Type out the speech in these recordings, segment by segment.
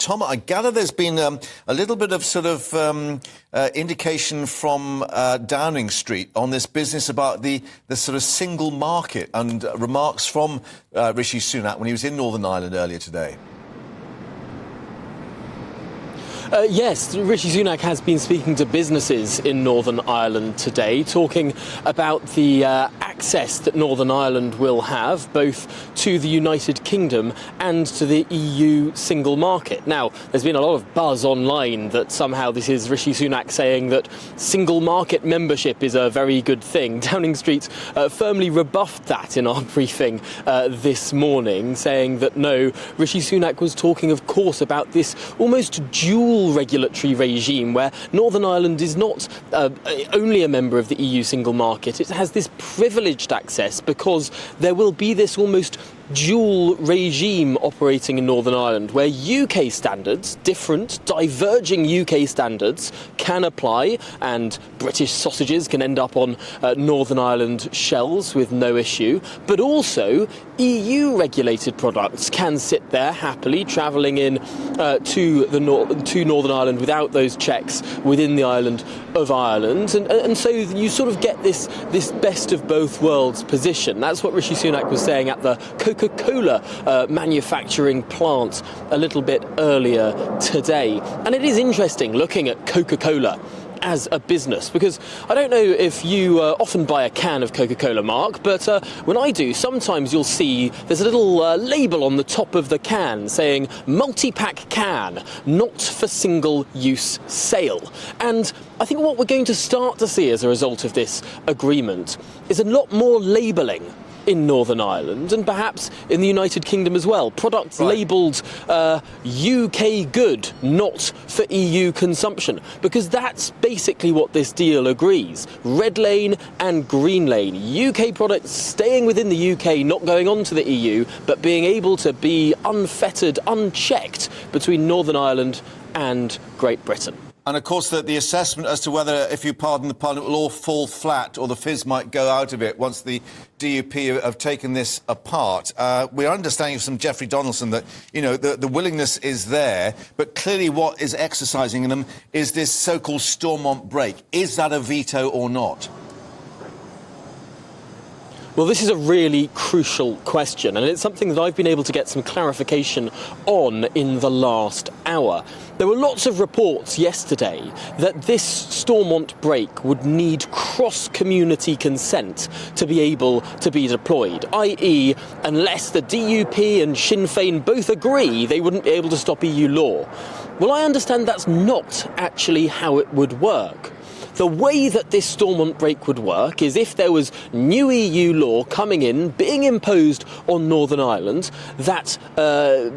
Tom, I gather there's been a little bit of sort of indication from Downing Street on this business about the sort of single market and remarks from Rishi Sunak when he was in Northern Ireland earlier today. Yes, Rishi Sunak has been speaking to businesses in Northern Ireland today, talking about the access that Northern Ireland will have, both to the United Kingdom and to the EU single market. Now, there's been a lot of buzz online that somehow this is Rishi Sunak saying that single market membership is a very good thing. Downing Street firmly rebuffed that in our briefing this morning, saying that no, Rishi Sunak was talking, of course, about this almost dual regulatory regime where Northern Ireland is not only a member of the EU single market. It has this privileged access because there will be this almost dual regime operating in Northern Ireland where UK standards, different, diverging UK standards, can apply, and British sausages can end up on Northern Ireland shelves with no issue, but also EU regulated products can sit there happily travelling in to Northern Ireland without those checks within the island of Ireland, and so you sort of get this best of both worlds position. That's what Rishi Sunak was saying at the Coca-Cola manufacturing plant a little bit earlier today. And it is interesting looking at Coca-Cola as a business, because I don't know if you often buy a can of Coca-Cola, Mark, but when I do, sometimes you'll see there's a little label on the top of the can saying multi-pack can, not for single-use sale. And I think what we're going to start to see as a result of this agreement is a lot more labelling in Northern Ireland and perhaps in the United Kingdom as well. Products labelled UK good, not for EU consumption, because that's basically what this deal agrees. Red lane and green lane. UK products staying within the UK, not going on to the EU, but being able to be unfettered, unchecked between Northern Ireland and Great Britain. And, of course, the assessment as to whether, if you pardon the pun, it will all fall flat or the fizz might go out of it once the DUP have taken this apart. We're understanding from Geoffrey Donaldson that, you know, the willingness is there, but clearly what is exercising in them is this so-called Stormont break. Is that a veto or not? Well, this is a really crucial question, and it's something that I've been able to get some clarification on in the last hour. There were lots of reports yesterday that this Stormont break would need cross-community consent to be able to be deployed, i.e. unless the DUP and Sinn Féin both agree, they wouldn't be able to stop EU law. Well, I understand that's not actually how it would work. The way that this Stormont break would work is if there was new EU law coming in, being imposed on Northern Ireland, that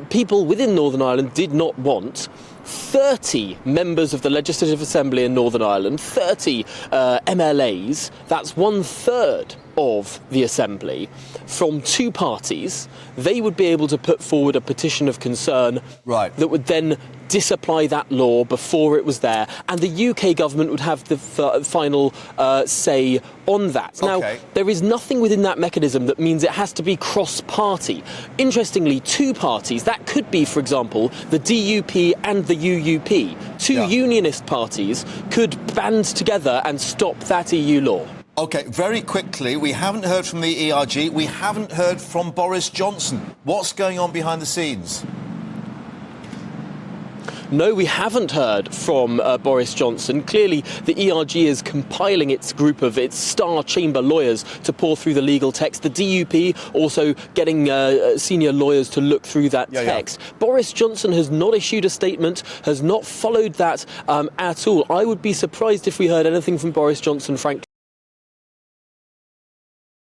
people within Northern Ireland did not want, 30 members of the Legislative Assembly in Northern Ireland, 30 MLAs, that's 1/3 of the Assembly, from two parties, they would be able to put forward a petition of concern that would then disapply that law before it was there, and the UK government would have the final say on that. Now, there is nothing within that mechanism that means it has to be cross-party. Interestingly, two parties, that could be, for example, the DUP and the UUP. Two unionist parties could band together and stop that EU law. OK, very quickly, we haven't heard from the ERG, we haven't heard from Boris Johnson. What's going on behind the scenes? No, we haven't heard from Boris Johnson. Clearly, the ERG is compiling its group of its star chamber lawyers to pour through the legal text. The DUP also getting senior lawyers to look through that text. Boris Johnson has not issued a statement, has not followed that at all. I would be surprised if we heard anything from Boris Johnson, frankly.